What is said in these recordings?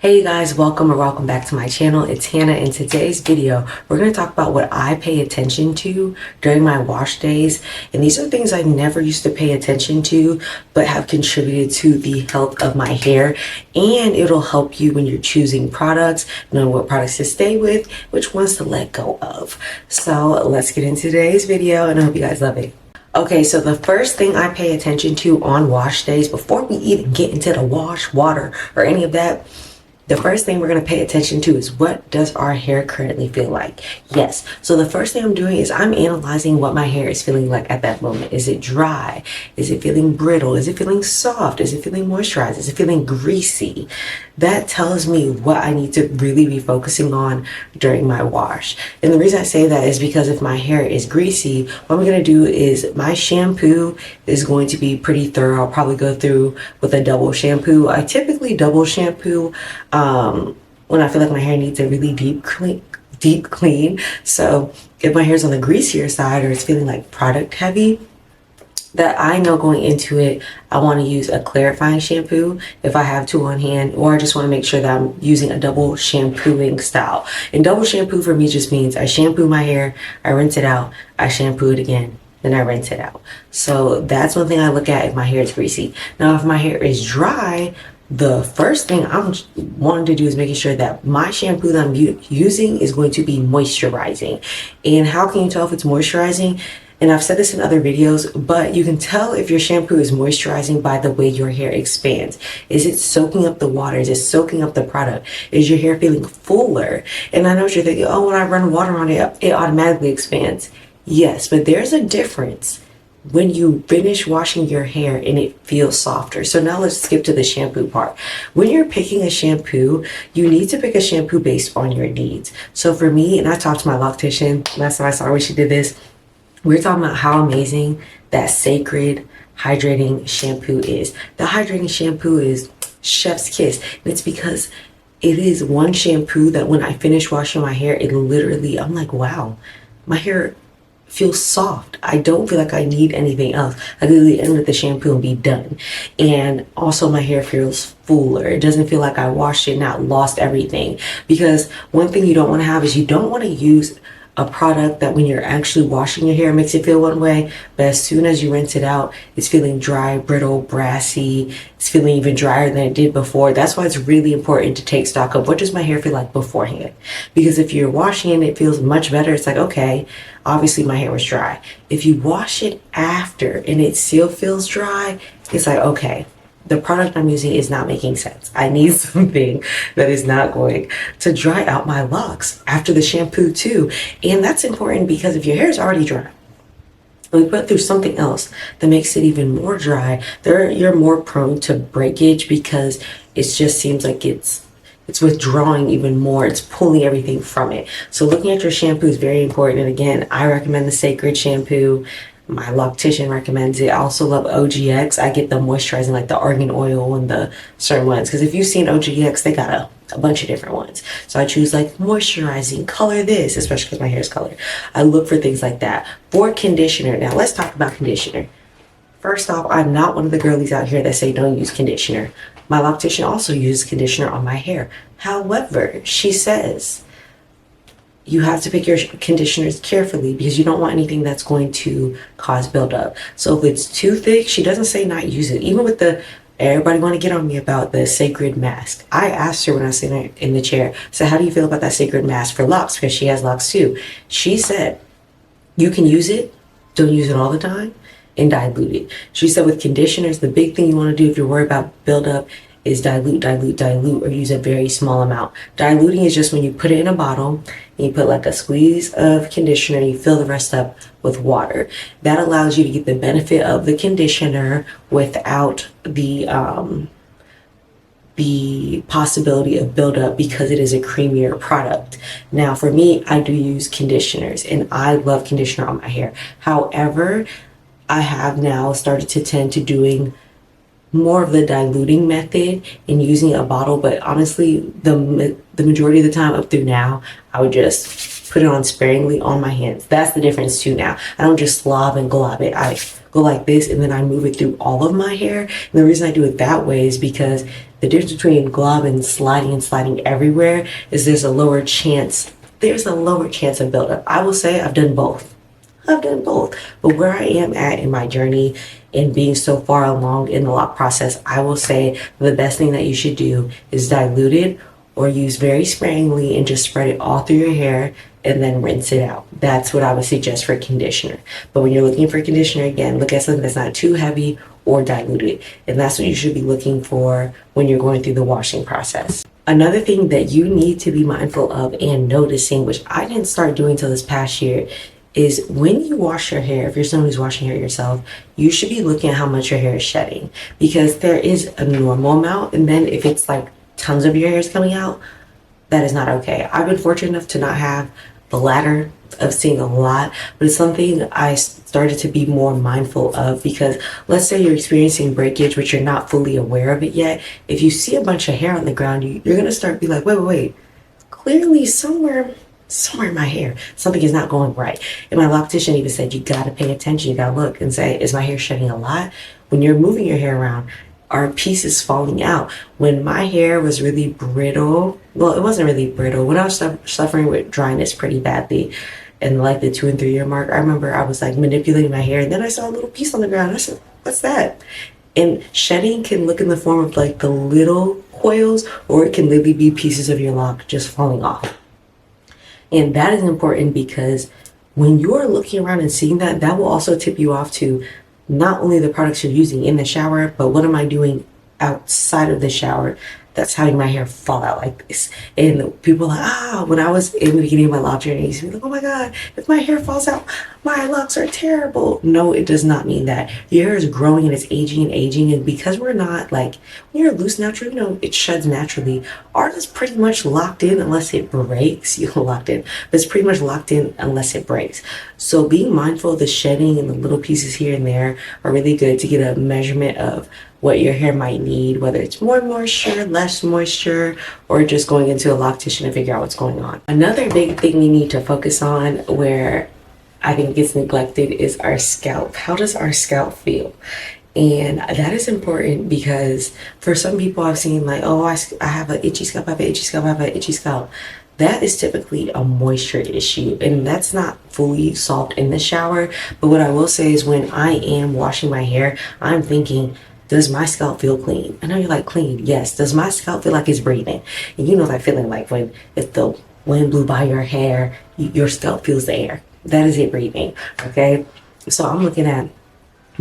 Hey guys, welcome back to my channel. It's Hannah. In today's video, we're going to talk about what I pay attention to during my wash days. And these are things I never used to pay attention to, but have contributed to the health of my hair. And it'll help you when you're choosing products, knowing what products to stay with, which ones to let go of. So let's get into today's video and I hope you guys love it. Okay, so the first thing I pay attention to on wash days, before we even get into the wash, water, or any of that, the first thing we're going to pay attention to is what does our hair currently feel like? Yes. So the first thing I'm doing is I'm analyzing what my hair is feeling like at that moment. Is it dry? Is it feeling brittle? Is it feeling soft? Is it feeling moisturized? Is it feeling greasy? That tells me what I need to really be focusing on during my wash. And the reason I say that is because if my hair is greasy, what I'm going to do is my shampoo is going to be pretty thorough. I'll probably go through with a double shampoo. I typically double shampoo when I feel like my hair needs a really deep clean. So if my hair's on the greasier side or it's feeling like product heavy, that I know going into it, I want to use a clarifying shampoo if I have two on hand, or I just want to make sure that I'm using a double shampooing style. And double shampoo for me just means I shampoo my hair, I rinse it out, I shampoo it again, then I rinse it out. So that's one thing I look at if my hair is greasy. Now, if my hair is dry, the first thing I'm wanting to do is making sure that my shampoo that I'm using is going to be moisturizing. And how can you tell if it's moisturizing? And I've said this in other videos, but you can tell if your shampoo is moisturizing by the way your hair expands. Is it soaking up the water? Is it soaking up the product? Is your hair feeling fuller? And I know what you're thinking, oh, when I run water on it, it automatically expands. Yes, but there's a difference when you finish washing your hair and it feels softer. So now let's skip to the shampoo part. When you're picking a shampoo, you need to pick a shampoo based on your needs. So for me, and I talked to my loctician last time I saw her when she did this, we were talking about how amazing that Sacred hydrating shampoo is. The hydrating shampoo is chef's kiss. And it's because it is one shampoo that when I finish washing my hair, it literally, I'm like, wow, my hair feels soft. I don't feel like I need anything else. I can literally end with the shampoo and be done. And also my hair feels fuller. It doesn't feel like I washed it, not lost everything. Because one thing you don't want to have is you don't want to use a product that when you're actually washing your hair makes it feel one way, but as soon as you rinse it out, it's feeling dry, brittle, brassy. It's feeling even drier than it did before. That's why it's really important to take stock of what does my hair feel like beforehand. Because if you're washing it, it feels much better. It's like, okay, obviously my hair was dry. If you wash it after and it still feels dry, it's like, okay, the product I'm using is not making sense. I need something that is not going to dry out my locks after the shampoo too. And that's important because if your hair is already dry, and we put through something else that makes it even more dry, you're more prone to breakage because it just seems like it's withdrawing even more. It's pulling everything from it. So looking at your shampoo is very important. And again, I recommend the Sacred shampoo. My loctician recommends it. I also love OGX. I get the moisturizing, like the argan oil and the certain ones. Because if you've seen OGX, they got a bunch of different ones. So I choose like moisturizing, color this, especially because my hair is colored. I look for things like that. For conditioner, now let's talk about conditioner. First off, I'm not one of the girlies out here that say don't use conditioner. My loctician also uses conditioner on my hair. However, she says you have to pick your conditioners carefully because you don't want anything that's going to cause buildup. So if it's too thick, she doesn't say not use it. Even with everybody want to get on me about the Sacred mask. I asked her when I was sitting in the chair, so how do you feel about that Sacred mask for locks? Because she has locks too. She said, you can use it, don't use it all the time, and dilute it. She said with conditioners, the big thing you want to do if you're worried about buildup is dilute, or use a very small amount. Diluting is just when you put it in a bottle and you put like a squeeze of conditioner and you fill the rest up with water. That allows you to get the benefit of the conditioner without the possibility of buildup because it is a creamier product. Now for me, I do use conditioners and I love conditioner on my hair. However, I have now started to tend to doing more of the diluting method and using a bottle, but honestly the majority of the time up through now I would just put it on sparingly on my hands. That's the difference too now. I don't just slob and glob it. I go like this and then I move it through all of my hair. And the reason I do it that way is because The difference between glob and sliding everywhere is there's a lower chance of buildup. I will say I've done both. But where I am at in my journey and being so far along in the lock process, I will say the best thing that you should do is dilute it or use very sparingly and just spread it all through your hair and then rinse it out. That's what I would suggest for conditioner. But when you're looking for conditioner, again, look at something that's not too heavy or diluted. And that's what you should be looking for when you're going through the washing process. Another thing that you need to be mindful of and noticing, which I didn't start doing till this past year, is when you wash your hair, if you're someone who's washing hair yourself, you should be looking at how much your hair is shedding, because there is a normal amount, and then if it's like tons of your hair is coming out, that is not okay. I've been fortunate enough to not have the latter of seeing a lot, but it's something I started to be more mindful of, because let's say you're experiencing breakage, but you're not fully aware of it yet. If you see a bunch of hair on the ground, you're going to start be like, wait, clearly somewhere in my hair, something is not going right. And my loctician even said, you got to pay attention. You got to look and say, is my hair shedding a lot? When you're moving your hair around, are pieces falling out? When my hair was really brittle, well, it wasn't really brittle. When I was suffering with dryness pretty badly, and like the 2 and 3 year mark, I remember I was like manipulating my hair, and then I saw a little piece on the ground. I said, what's that? And shedding can look in the form of like the little coils, or it can literally be pieces of your lock just falling off. And that is important, because when you are looking around and seeing that, that will also tip you off to not only the products you're using in the shower, but what am I doing outside of the shower that's having my hair fall out like this. And people are like, when I was in the beginning of my lock journey, I used to be like, oh my God, if my hair falls out, my locks are terrible. No, it does not mean that. Your hair is growing and it's aging. And because we're not like, when you're loose naturally, it sheds naturally. Ours is pretty much locked in unless it breaks. Locked in, but it's pretty much locked in unless it breaks. So being mindful of the shedding and the little pieces here and there are really good to get a measurement of what your hair might need, whether it's more moisture, less moisture, or just going into a loctician to figure out what's going on. Another big thing we need to focus on, where I think gets neglected, is our scalp. How does our scalp feel? And that is important, because for some people I've seen like, I have an itchy scalp, I have an itchy scalp. That is typically a moisture issue, and that's not fully solved in the shower. But what I will say is, when I am washing my hair, I'm thinking, does my scalp feel clean? I know you're like, clean, yes. Does my scalp feel like it's breathing? And you know that feeling, like when if the wind blew by your hair, your scalp feels the air. That is it breathing, okay? So I'm looking at,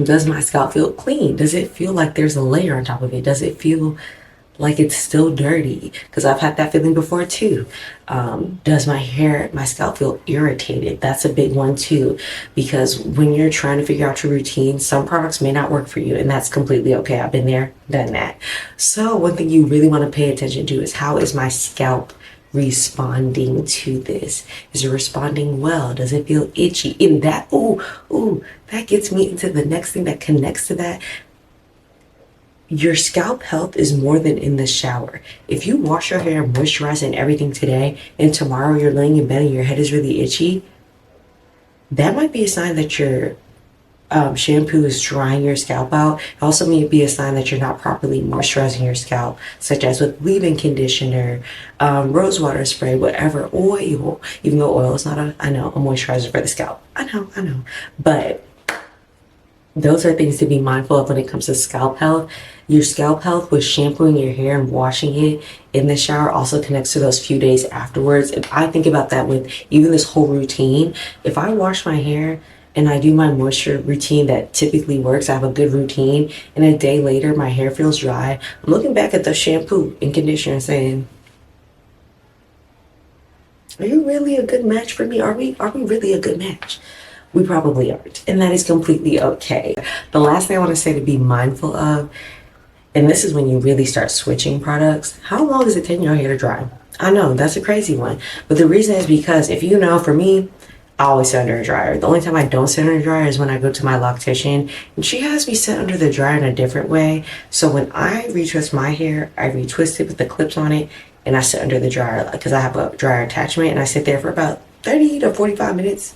does my scalp feel clean? Does it feel like there's a layer on top of it? Does it feel like it's still dirty? Because I've had that feeling before too. Does my scalp feel irritated? That's a big one too, because when you're trying to figure out your routine, some products may not work for you, and that's completely okay. I've been there, done that. So one thing you really want to pay attention to is, how is my scalp responding to this? Is it responding well? Does it feel itchy? In that, that gets me into the next thing that connects to that. Your scalp health is more than in the shower. If you wash your hair, moisturize and everything today, and tomorrow you're laying in bed and your head is really itchy, that might be a sign that your shampoo is drying your scalp out. It also may be a sign that you're not properly moisturizing your scalp, such as with leave-in conditioner, rose water spray, whatever, oil. Even though oil is not a moisturizer for the scalp. I know. But those are things to be mindful of when it comes to scalp health. Your scalp health with shampooing your hair and washing it in the shower also connects to those few days afterwards. And I think about that with even this whole routine. If I wash my hair and I do my moisture routine that typically works, I have a good routine, and a day later my hair feels dry, I'm looking back at the shampoo and conditioner and saying, are you really a good match for me? Are we really a good match? We probably aren't, and that is completely okay. The last thing I want to say to be mindful of, and this is when you really start switching products, how long does it take your hair to dry? I know, that's a crazy one, but the reason is because, if you know, for me, I always sit under a dryer. The only time I don't sit under a dryer is when I go to my loctician, and she has me sit under the dryer in a different way. So when I retwist my hair, I retwist it with the clips on it, and I sit under the dryer, because I have a dryer attachment, and I sit there for about 30 to 45 minutes.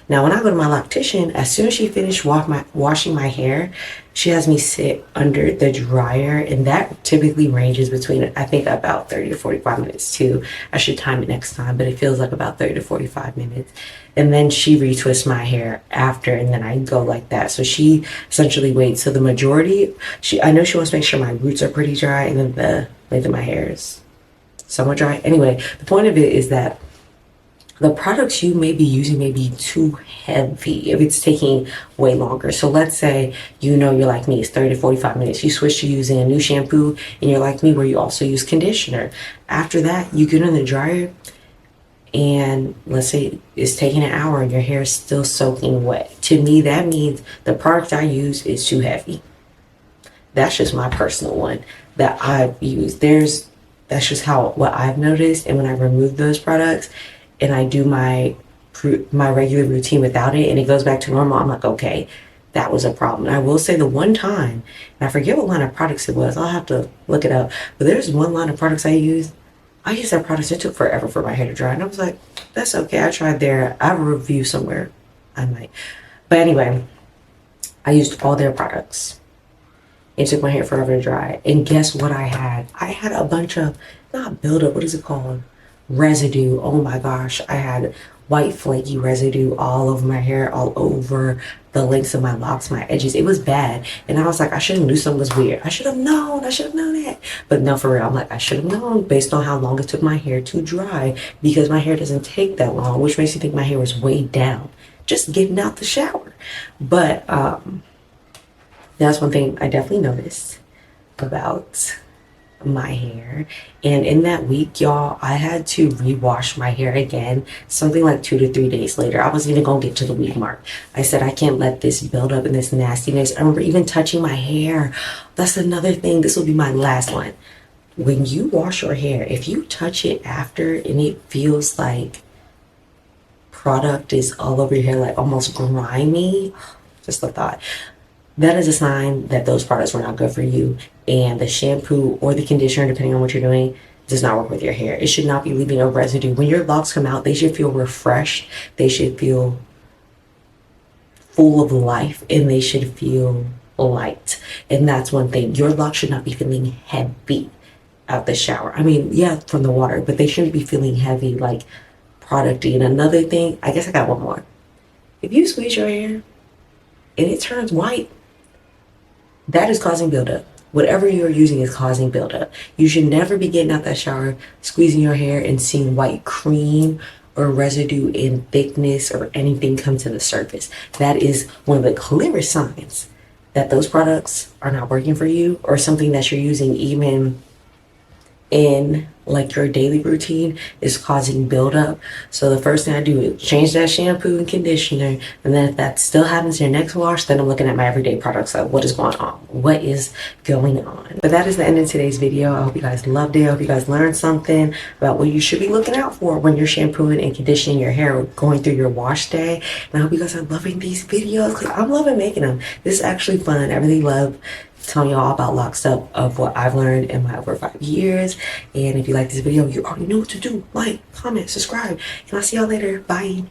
Now, when I go to my loctician, as soon as she finished washing my hair, she has me sit under the dryer, and that typically ranges between, I think, about 30 to 45 minutes too. I should time it next time, but it feels like about 30 to 45 minutes. And then she retwists my hair after, and then I go like that. So she essentially waits. So the majority, I know she wants to make sure my roots are pretty dry, and then the length of my hair is somewhat dry. Anyway, the point of it is that the products you may be using may be too heavy if it's taking way longer. So let's say, you're like me, it's 30 to 45 minutes. You switch to using a new shampoo, and you're like me where you also use conditioner. After that, you get in the dryer, and let's say it's taking an hour and your hair is still soaking wet. To me, that means the product I use is too heavy. That's just my personal one that I've used. That's just what I've noticed. And when I remove those products and I do my regular routine without it, and it goes back to normal, I'm like, okay, that was a problem. And I will say the one time, and I forget what line of products it was, I'll have to look it up, but there's one line of products I used that product, it took forever for my hair to dry, and I was like, that's okay, I tried there. I have a review somewhere, I might. But anyway, I used all their products. It took my hair forever to dry. And guess what I had? I had a bunch of, not buildup, what is it called? Residue. Oh my gosh. I had white flaky residue all over my hair, all over the lengths of my locks, my edges. It was bad. And I was like, I should have knew something was weird. I should have known that. But no, for real, I'm like, I should have known based on how long it took my hair to dry, because my hair doesn't take that long, which makes me think my hair was way down just getting out the shower. But that's one thing I definitely noticed about my hair. And in that week, y'all, I had to rewash my hair again, something like 2 to 3 days later. I wasn't even gonna get to the week mark. I said, I can't let this build up and this nastiness. I remember even touching my hair. That's another thing. This will be my last one. When you wash your hair, if you touch it after and it feels like product is all over your hair, like almost grimy, just a thought, that is a sign that those products were not good for you, and the shampoo or the conditioner, depending on what you're doing, does not work with your hair. It should not be leaving a residue. When your locks come out, they should feel refreshed, they should feel full of life, and they should feel light. And that's one thing. Your locks should not be feeling heavy out the shower. I mean, yeah, from the water, but they shouldn't be feeling heavy, like producty. And another thing, I guess I got one more. If you squeeze your hair and it turns white, that is causing buildup. Whatever you're using is causing buildup. You should never be getting out that shower, squeezing your hair and seeing white cream or residue in thickness or anything come to the surface. That is one of the clearest signs that those products are not working for you, or something that you're using even in like your daily routine is causing buildup. So the first thing I do is change that shampoo and conditioner, and then if that still happens in your next wash, then I'm looking at my everyday products, like what is going on, what is going on. But that is the end of today's video. I hope you guys loved it. I hope you guys learned something about what you should be looking out for when you're shampooing and conditioning your hair, going through your wash day. And I hope you guys are loving these videos, because I'm loving making them. This is actually fun. I really love telling you all about Locs Up, of what I've learned in my over 5 years. And if you like this video, you already know what to do. Like, comment, subscribe, and I'll see y'all later. Bye.